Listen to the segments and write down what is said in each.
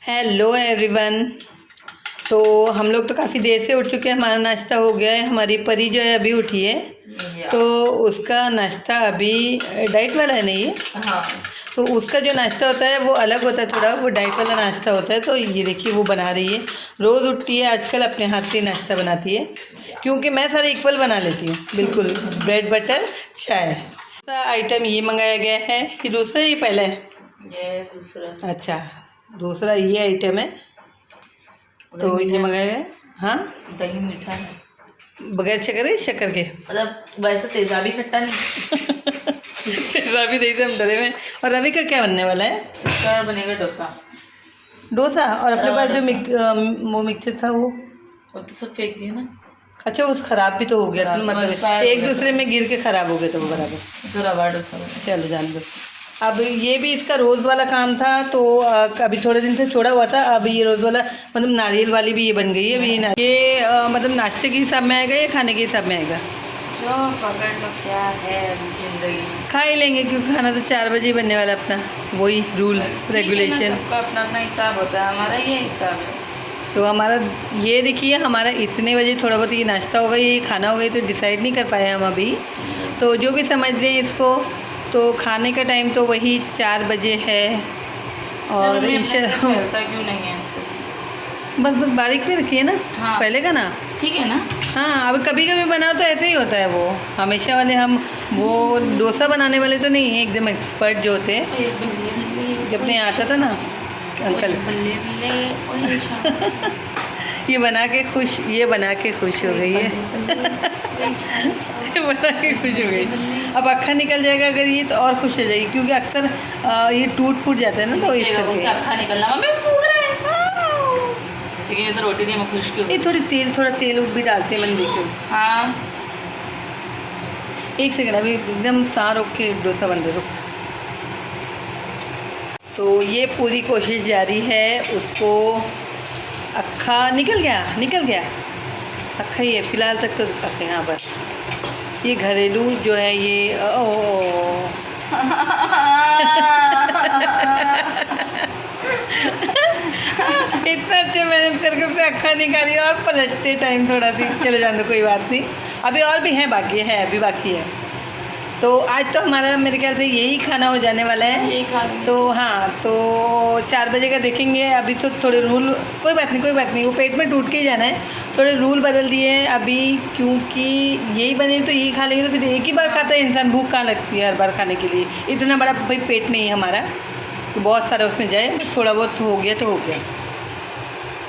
Hello everyone. तो हम लोग तो काफ़ी देर से उठ चुके हैं, हमारा नाश्ता हो गया है। हमारी परी जो है अभी उठी है, तो उसका नाश्ता अभी डाइट वाला है नहीं है। हाँ। तो उसका जो नाश्ता होता है वो अलग होता है थोड़ा, वो डाइट वाला नाश्ता होता है। तो ये देखिए वो बना रही है, रोज़ उठती है आजकल अपने हाथ से नाश्ता बनाती है, क्योंकि मैं सारे इक्वल बना लेती हूँ बिल्कुल। ब्रेड बटर चाय। आइटम ये मंगाया गया है कि दूसरा, ये पहला है? ये दूसरा। अच्छा, दूसरा ये आइटम है। तो ये मंगाया है। हाँ, दही मीठा है बगैर शक्कर के मतलब वैसे तेजाबी खट्टा नहीं। रवि दही से हम डरे में। और रवि का क्या बनने वाला है? इसका बनेगा डोसा। डोसा। और अपने पास जो डोसा। वो मिक्सचर था वो तो सब फेंक दिया ना। अच्छा, वो खराब भी तो हो गया था, मतलब एक दूसरे में गिर के खराब हो गया था वो बराबर। तो रवा डोसा चलो जान दो। अब ये भी इसका रोज़ वाला काम था, तो अभी थोड़े दिन से छोड़ा हुआ था। अब ये रोज़ वाला मतलब नारियल वाली भी ये बन गई है अभी। ये मतलब नाश्ते के हिसाब में आएगा या खाने के हिसाब में आएगा? जो पकड़ लो क्या है जिंदगी। खा ही लेंगे, क्योंकि खाना तो 4 बजे ही बनने वाला अपना, वही रूल रेगुलेशन। सबका अपना अपना हिसाब होता है, हमारा ये हिसाब है। तो हमारा ये देखिए, हमारा इतने बजे थोड़ा बहुत ये नाश्ता होगा, ये खाना होगा, ये तो डिसाइड नहीं कर पाए हम अभी। तो जो भी समझ लें इसको, तो खाने का टाइम तो वही 4 बजे है। और क्यों नहीं है अच्छे से? बस बारीक पे रखिए ना। हाँ। पहले का ना ठीक है ना। हाँ, अब कभी कभी बनाओ तो ऐसे ही होता है वो हमेशा वाले। हम वो डोसा बनाने वाले तो नहीं है, एकदम एक्सपर्ट जो होते हैं। जब नहीं आता था ना अंकल, ये बना के खुश हो गई है। ये बना के खुश हो गई। अब अक्खा निकल जाएगा अगर ये, तो और खुश हो जाएगी, क्योंकि अक्सर ये टूट फूट जाता है ना, तो इस करके अक्खा निकलना मम्मी फूक रहा है। लेकिन ये तो रोटी नहीं, मैं खुश क्यों? ये थोड़ा तेल भी डालते हैं, मैंने देखो। हाँ, एक सेकंड, अभी एकदम साँ रोक के डोसा बन दे, रुक। तो ये पूरी कोशिश जारी है उसको। अक्खा निकल गया अक्खा ही है फिलहाल तक तो अक्खा। यहाँ पर ये घरेलू जो है ये इतना अच्छे मेहनत करके उसने अक्खा निकाली और पलटते टाइम थोड़ा सी चले जाने, कोई बात नहीं। अभी और भी हैं, अभी बाकी है। तो आज तो हमारा मेरे ख्याल से यही खाना हो जाने वाला है। तो हाँ, तो 4 बजे का देखेंगे। अभी तो थोड़े रूल, कोई बात नहीं, वो पेट में टूट के ही जाना है। थोड़े रूल बदल दिए हैं अभी, क्योंकि यही बने तो यही खा लेंगे, तो फिर एक ही बार खाता है इंसान, भूख कहाँ लगती है हर बार खाने के लिए। इतना बड़ा भाई पेट नहीं है हमारा, तो बहुत सारा उसमें जाए, थोड़ा बहुत हो गया तो हो गया,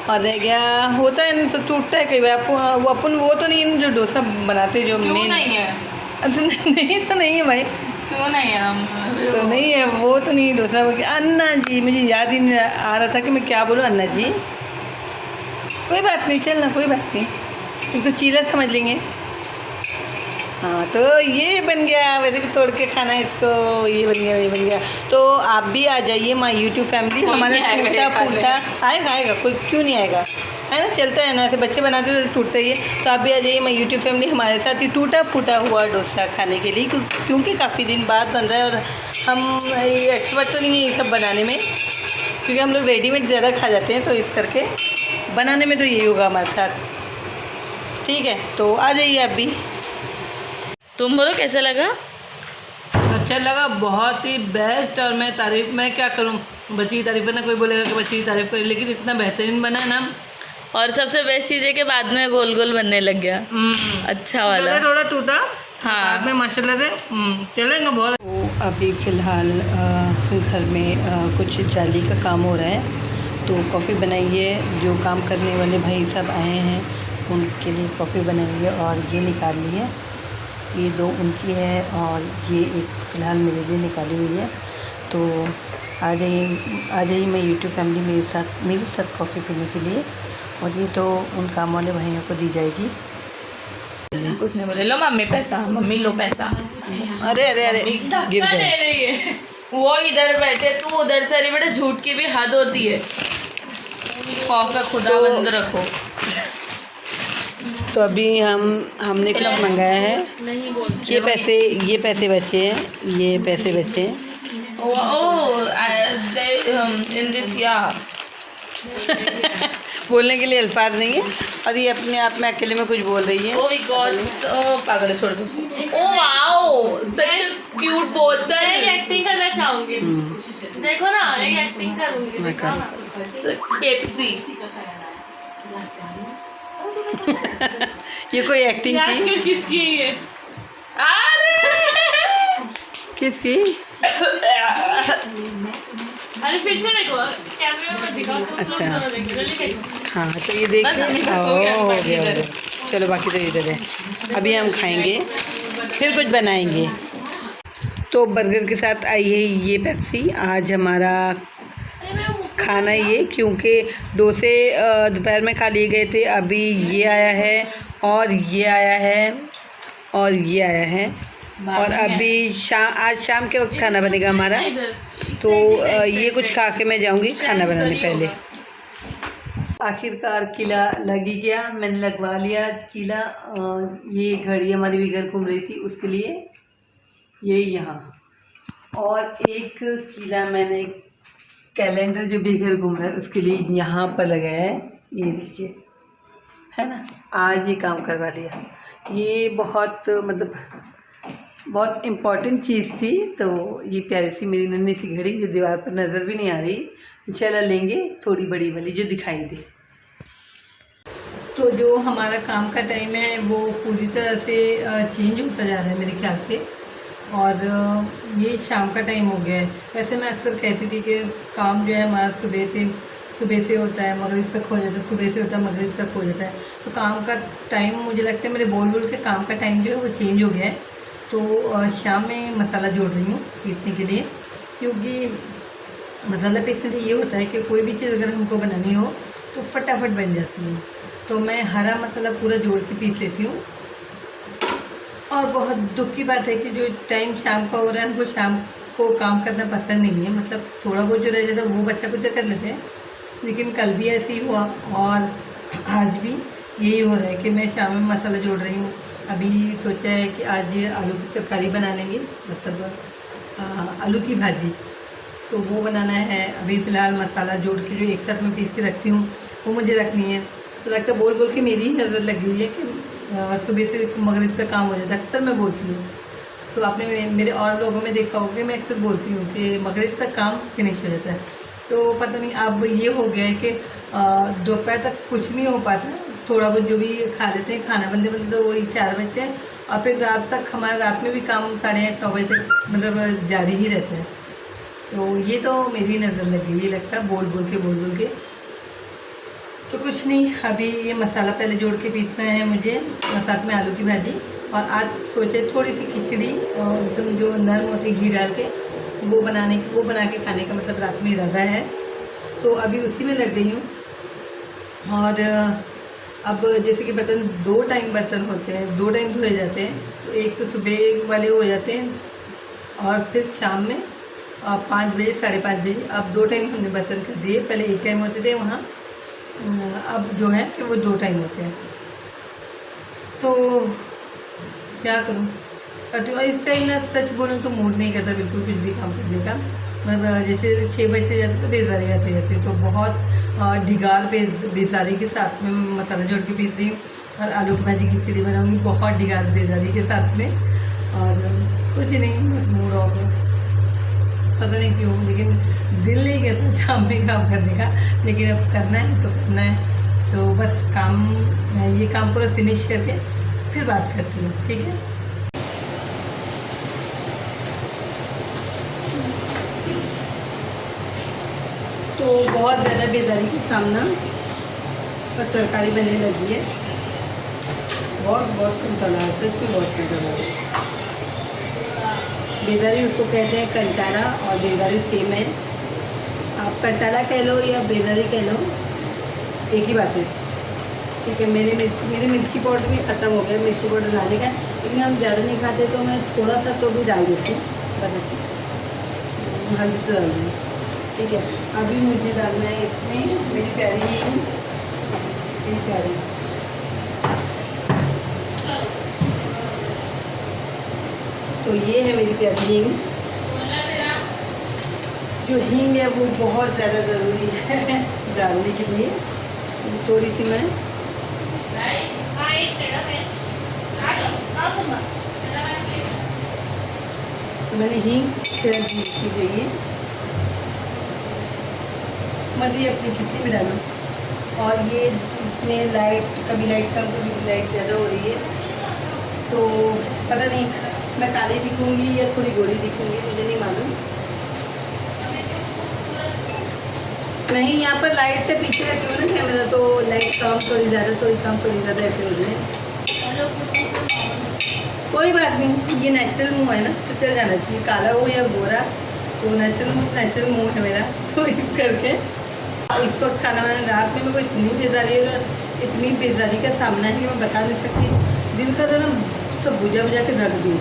और रह गया होता है ना तो टूटता है कई बार। अपन वो तो नहीं जो डोसा बनाते जो मेन नहीं है। नहीं है भाई, क्यों नहीं है? हम तो नहीं है वो, तो नहीं डोसा बोल के अन्ना जी, मुझे याद ही नहीं आ रहा था कि मैं क्या बोलूँ। अन्ना जी कोई बात नहीं, चलना कोई बात नहीं, इनको चीला समझ लेंगे। हाँ, तो ये बन गया। वैसे भी तोड़ के खाना है इसको, ये बन गया। तो आप भी आ जाइए माय यूट्यूब फैमिली। हमारा टूटा फूटा आएगा कोई क्यों नहीं आएगा, है ना, चलता है ना, ऐसे बच्चे बनाते तो टूटता ही है। तो आप भी आ जाइए माय यूट्यूब फैमिली, हमारे साथ ही टूटा फूटा हुआ डोसा खाने के लिए, क्योंकि काफ़ी दिन बाद बन रहा है। और हम एक्सपर्ट तो नहीं है ये सब बनाने में, क्योंकि हम लोग रेडीमेड ज़्यादा खा जाते हैं, तो इस करके बनाने में तो यही होगा हमारे साथ। ठीक है, तो आ जाइए आप भी। तुम बोलो कैसा लगा? अच्छा लगा, बहुत ही बेस्ट। और मैं क्या करूं, बच्ची की तारीफ करना, कोई बोलेगा कि बच्ची की तारीफ करी, लेकिन इतना बेहतरीन बना है ना। और सबसे बेस्ट चीज़ है कि बाद में गोल गोल बनने लग गया। अच्छा वाला, थोड़ा टूटा। हाँ, बाद में माशाल्लाह से चलेगा बहुत। तो अभी फ़िलहाल घर में कुछ जाली का काम हो रहा है, तो कॉफ़ी बनाई है। जो काम करने वाले भाई सब आए हैं उनके लिए कॉफ़ी बनाई है, और ये निकाल ली है। ये 2 उनकी है, और ये एक फ़िलहाल मेरे लिए निकाली हुई है। तो आ जाइए मैं यूट्यूब फैमिली मेरे साथ कॉफ़ी पीने के लिए। और ये तो उन काम वाले भाइयों को दी जाएगी। कुछ नहीं बोले। लो मम्मी पैसा, मम्मी लो पैसा। अरे गिर दे रही है। वो इधर बैठे, तू उधर से। अरे बेटा, झूठ की भी हद होती है। खौफ का खुदा बंद रखो। तो अभी हमने कुछ मंगाया है। ये पैसे बचे हैं। इन दिस बोलने के लिए अल्फाज नहीं है, और ये अपने आप में अकेले में कुछ बोल रही है। ओ माय गॉड, पागल है, छोड़ दो। ओ वाओ, सच क्यूट बोलता मैं है। एक्टिंग करना चाहूंगी। देखो ना, एक एक्टिंग करूंगी। मैं दिखाओ कर- ना। पेप्सी। ये कोई एक्टिंग यार की? क्यों किसकी है ये? अरे किसकी? अरे फिर से देखो, कैमरे में मत दिखाओ, तुम लोग अच्छा। दोनों देखो, जल्दी देखो। हाँ तो ये देखिए। बस हाँ, हो गया, हो बाकी गया, हो इधर। गया। चलो बाकी तो इधर है, अभी हम खाएंगे फिर कुछ बनाएंगे। तो बर्गर के साथ आई है ये पेप्सी। आज हमारा अरे मेरा मुंह खाना ये, क्योंकि डोसे दोपहर में खा लिए गए थे, अभी ये आया है और ये आया है और ये आया है, और अभी आज शाम के वक्त खाना बनेगा हमारा। इधर। तो ये कुछ खा के मैं जाऊंगी खाना बनाने पहले। आखिरकार किला लग ही गया, मैंने लगवा लिया किला। ये घड़ी हमारी भी घर घूम रही थी उसके लिए, ये यहाँ, और एक किला मैंने कैलेंडर जो बेघर घूम रहा है उसके लिए यहाँ पर लगाया है। ये देखिए, है ना, आज ये काम करवा लिया। ये बहुत मतलब बहुत इम्पॉर्टेंट चीज़ थी। तो ये प्यारी सी मेरी नन्ही सी घड़ी जो दीवार पर नज़र भी नहीं आ रही, इंशाल्लाह लेंगे थोड़ी बड़ी वाली जो दिखाई दे। तो जो हमारा काम का टाइम है वो पूरी तरह से चेंज होता जा रहा है मेरे ख्याल से, और ये शाम का टाइम हो गया है। वैसे मैं अक्सर कहती थी कि काम जो है हमारा सुबह से होता है, मगरिब तक हो जाता है, सुबह से होता है मगरिब तक हो जाता है। तो काम का टाइम मुझे लगता है मेरे बोल के काम का टाइम जो है वो चेंज हो गया है। तो शाम में मसाला जोड़ रही हूँ पीसने के लिए, क्योंकि मसाला पीसने से ये होता है कि कोई भी चीज़ अगर हमको बनानी हो तो फटाफट बन जाती है। तो मैं हरा मसाला पूरा जोड़ के पीस लेती हूँ। और बहुत दुख की बात है कि जो टाइम शाम का हो रहा है, हमको शाम को काम करना पसंद नहीं है। मतलब थोड़ा बहुत जो रह जाता है वो बच्चा कुछ कर लेते हैं, लेकिन कल भी ऐसे ही हुआ और आज भी यही हो रहा है कि मैं शाम में मसाला जोड़ रही हूँ। अभी सोचा है कि आज आलू की तरकारी बना लेंगे, मतलब आलू की भाजी, तो वो बनाना है। अभी फ़िलहाल मसाला जोड़ के जो एक साथ में पीस के रखती हूँ वो मुझे रखनी है। तो लगता है बोल के मेरी ही नज़र लग गई है कि सुबह से मगरिब तक काम हो जाता है। अक्सर मैं बोलती हूँ, तो आपने मेरे और लोगों में देखा होगा कि मैं अक्सर बोलती हूँ कि मगरिब तक काम फिनिश हो जाता है। तो पता नहीं अब ये हो गया है कि दोपहर तक कुछ नहीं हो पाता, थोड़ा बहुत जो भी खा लेते हैं, खाना बनते तो वही 4 बजते हैं, और फिर रात तक हमारा रात में भी काम 8:30-9 बजे तक मतलब जारी ही रहता है। तो ये तो मेरी नज़र लग गई, ये लगता है बोल के। तो कुछ नहीं, अभी ये मसाला पहले जोड़ के पीसना है मुझे, और साथ में आलू की भाजी। और आज सोचे थोड़ी सी खिचड़ी एकदम जो नरम होती है घी डाल के वो बना के खाने का मतलब रात में इरादा है। तो अभी उसी में लग गई हूँ। और अब जैसे कि बर्तन 2 टाइम बर्तन होते हैं, 2 टाइम धोए जाते हैं। तो एक तो सुबह वाले हो जाते हैं और फिर शाम में 5 बजे 5:30 बजे। अब 2 टाइम हमने बर्तन कर दिए, पहले 1 टाइम होते थे वहाँ, अब जो है कि वो 2 टाइम होते हैं। तो क्या करूँ, करती हूँ। इस टाइम ना सच बोलूँ तो मूड नहीं करता बिल्कुल कुछ भी काम करने का। मतलब जैसे 6 बजते जाते तो बेजारी आते जाते, तो बहुत ढिगाल बेजारी के साथ में मसाला जोड़ के पीस रही हूँ। और आलू की भाजी खिचड़ी बनाऊँगी बहुत ढिगाल बेजारी के साथ में। और कुछ नहीं, बस मूड ऑफ है, पता नहीं क्यों, लेकिन दिल नहीं करता शाम में काम करने का, लेकिन अब करना है तो करना है। तो बस ये काम पूरा फिनिश करके फिर बात करती हूँ, ठीक है। तो बहुत ज़्यादा बेजारी का सामना और तरकारी बनने लगी है। बहुत कम चला है, सच में बहुत कम चला है। बेजारी उसको कहते हैं कंटारा, और बेजारी सेम है। आप कंटारा कह लो या बेजारी कह लो, एक ही बात है, ठीक है। मेरे मिर्ची पाउडर भी ख़त्म हो गया, मिर्ची पाउडर डालने का, लेकिन हम ज़्यादा नहीं खाते तो मैं थोड़ा सा तो भी डाल देती हूँ, बस हल्दी तो डाल दूँ, ठीक है। अभी मुझे डालना है इसमें मेरी प्यारी तो ये है मेरी प्यारी हींग। जो हींग है वो बहुत ज़्यादा ज़रूरी है डालने के लिए। थोड़ी सी मैं तो मैंने हींग डाल दी चाहिए, मर्जी अपनी कितनी भी डालो। और ये इसमें लाइट कभी लाइट कम कभी लाइट ज़्यादा हो रही है, तो पता नहीं मैं काली दिखूँगी या थोड़ी गोरी दिखूँगी, मुझे नहीं मालूम। नहीं, यहाँ पर लाइट से पीछे रखी हूँ ना कैमरा, तो लाइट कम थोड़ी ज़्यादा थोड़ी कम थोड़ी ज़्यादा ऐसे हो रही है। कोई बात नहीं, ये नेचुरल मुंह है ना, तो चल जाना चाहिए, काला हो या गोरा, तो नेचुरल मुंह है मेरा। तो इस करके इस वक्त खाना वाना रात में मेरे को इतनी बेजारी का सामना है कि मैं बता नहीं सकती। दिल का तो ना सब बुझा के रख दूँ,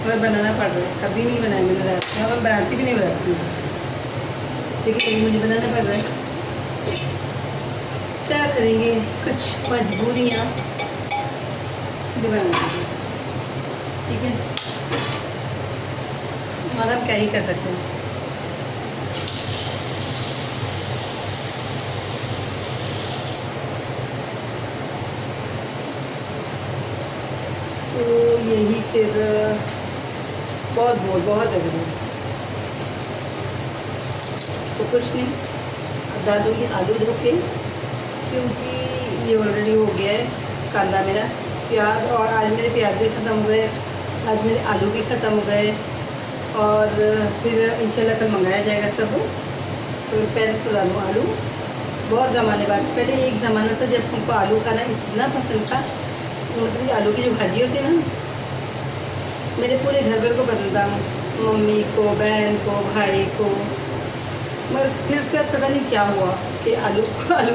मगर बनाना पड़ रहा है। कभी नहीं बनाया मैंने रात में, मैं बनाती भी नहीं बनाती हूँ, लेकिन मुझे बनाना पड़ रहा है। क्या करेंगे, कुछ मजबूरियाँ भी बनाना चाहिए, ठीक है, और हम क्या ही कर सकते हैं। तो यही फिर बहुत ज़रूरी है। तो कुछ नहीं, अब डालूँगी आलू धो के, क्योंकि ये ऑलरेडी हो गया है कांदा मेरा, प्याज, और आज मेरे प्याज भी ख़त्म हो गए, आज मेरे आलू भी ख़त्म हो गए, और फिर इंशाल्लाह कल मंगाया जाएगा सब। तो पहले तो डालूँ आलू, बहुत ज़माने बाद। पहले एक ज़माना था जब हमको आलू खाना इतना पसंद था, मतलब आलू की जो भाजी होती है ना, मेरे पूरे घर भर को पसंद था, मम्मी को, बहन को, भाई को। मगर फिर उसके बाद पता नहीं क्या हुआ कि आलू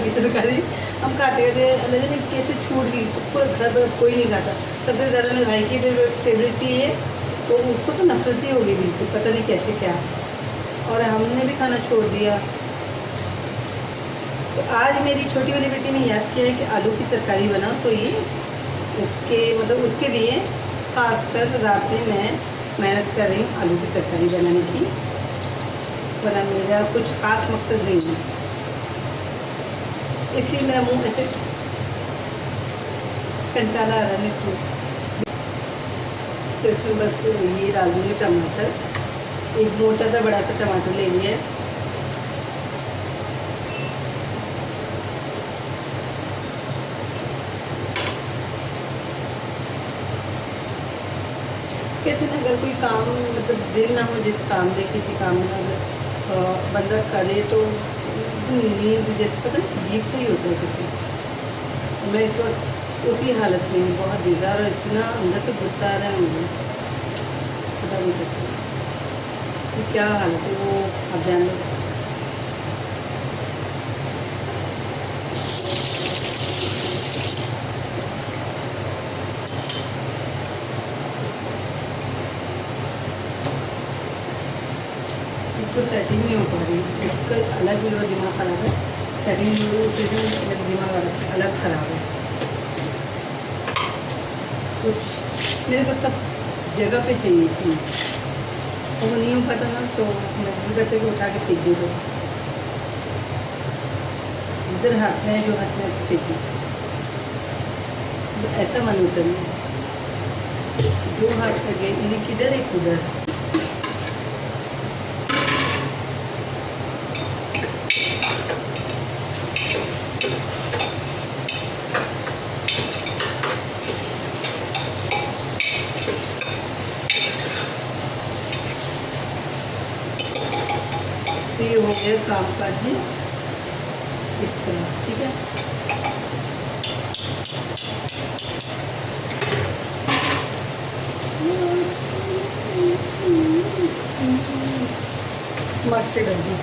की तरकारी हम खाते थे, अलग कैसे छूट गई, तो पूरे घर भर कोई नहीं खाता। सबसे ज़्यादा मेरे भाई की फेवरेट थी ये, तो उसको तो नफरत ही हो गई बिल्कुल, पता नहीं कैसे क्या, और हमने भी खाना छोड़ दिया। तो आज मेरी छोटी वाली बेटी ने याद किया है कि आलू की तरकारी बनाओ, तो ये उसके लिए खासकर रात में मैं मेहनत कर रही हूँ आलू की तरकारी बनाने की, वरना मेरा कुछ खास मकसद नहीं है। इसी मेरा मुँह ऐसे कंटाला आ रहा है। तो इसमें बस ये डाल दूँगी टमाटर, एक मोटा सा बड़ा सा टमाटर ले लिया है। कहते हैं अगर कोई काम मतलब दिल ना हो, जिस काम में किसी काम में अगर बंदा करे तो नींद जैसे पता नहीं अजीब से ही होता है किसी। मैं इस वक्त उसी हालत में हूँ, बहुत बेजार, और इतना अंदर से गुस्सा आ रहा है मुझे, पता नहीं सकती कि क्या हालत है वो, आप जान लो। तो सेटिंग नहीं हो पा रही, उसका अलग ही दिमाग ख़राब है, सेटिंग अलग दिमाग अलग ख़राब है। कुछ मेरे को सब जगह पे चाहिए थी, वो नहीं हो पाता ना, तो मजबूर करते कि उठा के फेंक दे दो, इधर हाथ में जो हाथ में फेंक दो, तो ऐसा मन होता नहीं, जो हाथ लगे इन्हें किधर एक उधर। तो ये हो गया काम काज है इस तरह, ठीक है। मस्त से कर दी।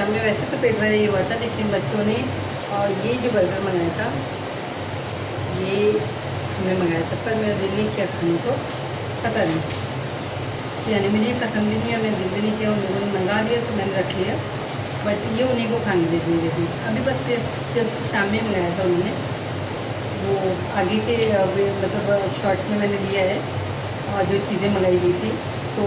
शाम में वैसे तो पेट भरा ही हुआ था, लेकिन बच्चों ने और ये जो बर्गर मंगाया था ये हमने मंगाया था, पर मेरा दिल नहीं किया खाने को, पता नहीं, यानी मुझे पसंद ही नहीं है, मैं दिल भी नहीं किया, उन लोगों ने मंगा दिया तो मैंने रख लिया, बट ये उन्हीं को खाने दे दी। अभी बस जस्ट शाम में मंगाया था उन्होंने, वो आगे के मतलब शॉर्ट में मैंने लिया है और जो चीज़ें मंगाई गई थी तो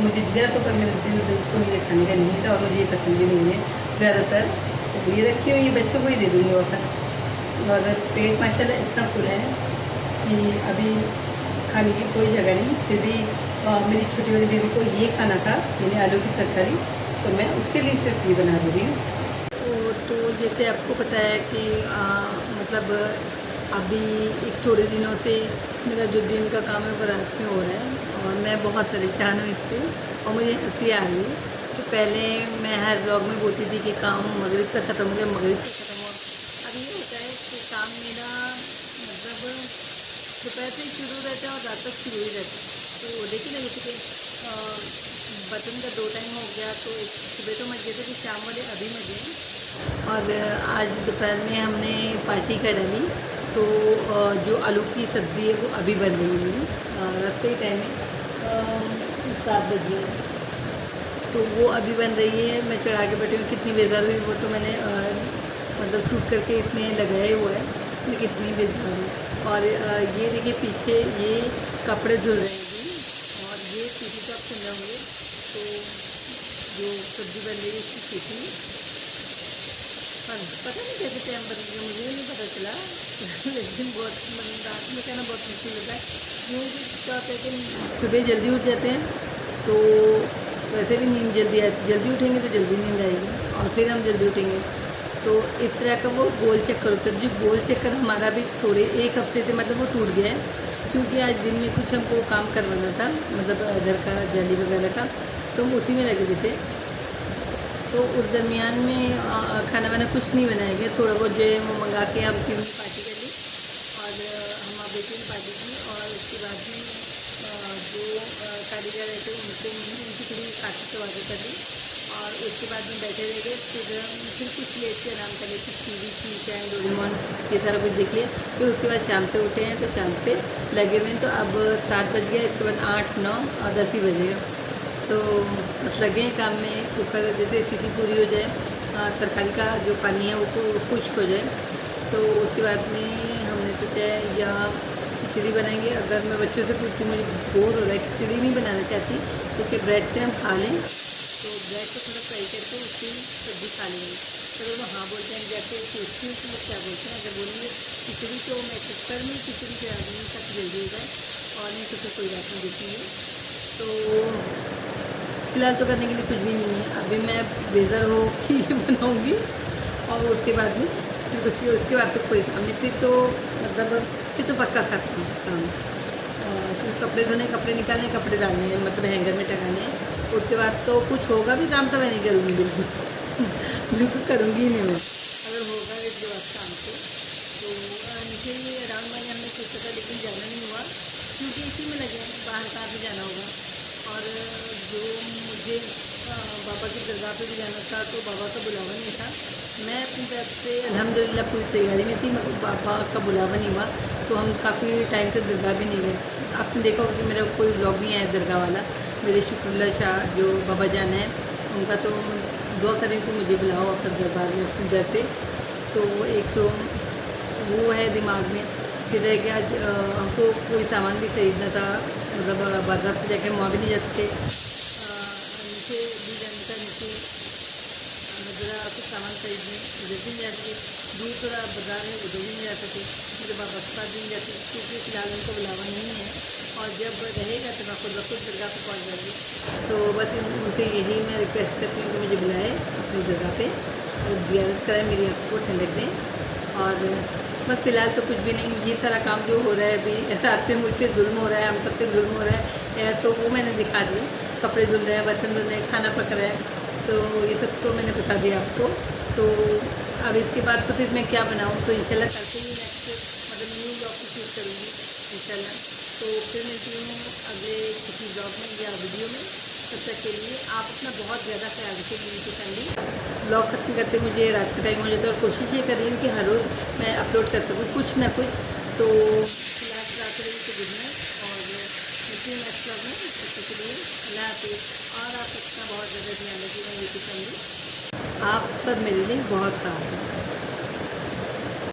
मुझे दिया तो, पर मेरे दिल को ये खाने का नहीं था और मुझे ये पसंद भी नहीं है ज़्यादातर, तो ये रखी हुई ये बच्चों को ही दे दूँगी और पेट माशाल्लाह इतना फुल है कि अभी खाने की कोई जगह नहीं। फिर भी मेरी छोटी वाली बेबी को ये खाना था, यानी आलू की तरकारी, तो मैं उसके लिए सिर्फ ये बना रही हूँ। तो जैसे आपको पता है कि मतलब अभी एक थोड़े दिनों से मेरा जो दिन का काम है वो रात में हो रहा है और मैं बहुत परेशान हूँ इससे और मुझे हंसी आ रही है। तो पहले मैं हर ब्लॉग में बोलती थी कि काम मगरिब तक ख़त्म हो गया, मगरिब तक ख़त्म हुआ। अब ये होता है कि काम मेरा मतलब दोपहर से शुरू रहता है और रात तक शुरू ही रहता है। तो देखिए ना, जैसे कि बर्तन का 2 टाइम हो गया, तो सुबह तो मजे थे कि शाम वाले अभी मजे हैं। और आज दोपहर में हमने पार्टी कर डाली, तो जो आलू की सब्ज़ी है वो अभी बन रही है, रात के टाइम में 7 बजे, तो वो अभी बन रही है। मैं चढ़ा के बैठी हूँ, कितनी बेजार हुई वो तो मैंने मतलब शूट करके इसमें लगाया हुआ है, मैं कितनी बेजार हुई। और ये देखिए पीछे ये कपड़े धुल रहे हैं अभी, और ये सीटी तो आप सुन रहे होंगे, तो जो सब्ज़ी बन रही है इसकी सीटी, पता नहीं कैसे टाइम बन गया, मुझे नहीं पता चला लेकिन बहुत मतलब रात में कहना बहुत मुश्किल होता है, क्योंकि क्या कहते हैं सुबह जल्दी उठ जाते हैं, तो वैसे भी नींद जल्दी उठेंगे तो जल्दी नींद आएगी और फिर हम जल्दी उठेंगे, तो इस तरह का वो गोल चक्कर होता है। जो गोल चक्कर हमारा भी थोड़े 1 हफ्ते से मतलब वो टूट गया है, क्योंकि आज दिन में कुछ हमको काम करवाना था, मतलब घर का जाली वगैरह का, तो हम उसी में लगे हुए थे। तो उस दरमियान में खाना वाना कुछ नहीं बनाया गया, थोड़ा बहुत जो है वो मंगा के हम तीनों पार्टी कर ली और हम बेटी ने पार्टी की, और उसके बाद में जो कारीगर रहते उनको उनकी थोड़ी काटी तो आगे कर दी, और उसके बाद में बैठे रह गए। फिर कुछ लेट के आराम कर लेते, टीवी चाहे डोरेमोन ये सारा कुछ देख लिया। फिर उसके बाद शाम से उठे हैं, तो शाम से लगे हुए हैं, तो अब 7 बज गया, इसके बाद 8, 9 और 10 ही बजेगा, तो बस लगे हैं काम में। कुकर जैसे सीटी पूरी हो जाए, तरकारी का जो पानी है वो खुश्क हो जाए, तो उसके बाद में हमने सोचा है या खिचड़ी बनाएंगे। अगर मैं बच्चों से पूछती मुझे बोर हो रहा है, खिचड़ी नहीं बनाना चाहती, क्योंकि ब्रेड से हम खा लें, तो ब्रेड को थोड़ा फ्राई करके उसकी सब्ज़ी खा लेंगे। तो वो हाँ बोलते हैं, जैसे पूछती हूँ तो वो क्या बोलते हैं, अगर बोलेंगे खिचड़ी तो मैं कुकर में खिचड़ी के आदमी तक जल्दी हो जाए, और नहीं तो फिर कोई बात नहीं देखेंगे। तो फिलहाल तो करने के लिए कुछ भी नहीं है, अभी मैं बेज़र हो कि ये बनाऊँगी, और उसके बाद में फिर कुछ, उसके बाद तो कोई काम नहीं, फिर तो मतलब फिर तो पक्का खाता हूँ काम। फिर कपड़े धोने, कपड़े निकालने, कपड़े डालने हैं, मतलब हैंगर में टंगाने हैं। उसके बाद तो कुछ होगा भी काम तो मैं नहीं करूँगी, बिल्कुल बिल्कुल करूँगी ही नहीं मैं, अगर होगा इसके बाद काम तो नीचे ही अराउंड मैंने हमने सोचा था, लेकिन जाना नहीं हुआ, क्योंकि इसी में लगे हैं, बाहर कहाँ से जाना होगा। और जो मुझे बाबा की दरगाह पे भी जाना था, तो बाबा का बुलावा नहीं था, मैं अपनी तरफ से अल्हम्दुलिल्लाह पूरी तैयारी में थी, मगर बाबा का बुलावा नहीं हुआ, तो हम काफ़ी टाइम से दरगाह भी नहीं गए। आपने देखा होगा कि मेरा कोई व्लॉग नहीं आया दरगाह वाला। मेरे शुक्रुल्लाह शाह जो बाबा जान है, उनका तो दुआ करें कि मुझे बुलाओ अपने दरबार में, अपने घर पे। तो एक तो वो है दिमाग में, फिर है कि आज हमको कोई सामान भी खरीदना था, मतलब बाजार से जाके वहाँ भी नहीं जा सकते, नीचे भी जाना था, नीचे ज़रा कुछ सामान खरीदने उधर भी नहीं जा सके, दूर थोड़ा बाजार है उधर भी नहीं जा सके, मेरे बाबा के पास भी नहीं जा सकते, क्योंकि फिलहाल उनको बुलावा नहीं है, और जब रहेगा तो मैं खुद ब खुद दरगाह पर पहुँच जाऊँगी। तो बस उनसे यही मैं रिक्वेस्ट करती हूँ कि मुझे बुलाए अपनी जगह पे, ज़ियारत कराएं, मेरी आँखों को ठंडक दें। और बस फ़िलहाल तो कुछ भी नहीं, ये सारा काम जो हो रहा है अभी, रात में मुझ पर जुल्म हो रहा है, हम सब पे जुल्म हो रहा है, तो वो मैंने दिखा दिया। कपड़े धुल रहे हैं, बर्तन धुल रहे हैं, खाना पक रहा है, तो ये सब तो मैंने बता दिया आपको। तो अब इसके बाद तो फिर मैं क्या बनाऊँ, तो इंशाल्लाह कल से ही नेक्स्ट मतलब न्यू ब्लॉग की शूट करूँगी इंशाल्लाह। तो फिर मिलती हूँ अगले किसी ब्लॉग में या वीडियो में। तब तक के लिए आप अपना बहुत ज़्यादा ख्याल रखिए, मेरी फैमिली। ब्लॉग खत्म करते मुझे रात का टाइम हो जाता है और कोशिश ये कर रही हूँ कि हर रोज़ मैं अपलोड कर सकूँ कुछ ना कुछ। तो लास्ट रात रही तो गुड नाइट और मिलती हूँ नेक्स्ट ब्लॉग में। तब तक के लिए अल्लाह हाफिज़। और आप अपना बहुत ज़्यादा ध्यान रखिएगा यूट्यूब फैमिली, आप सब मेरे लिए बहुत खास हैं।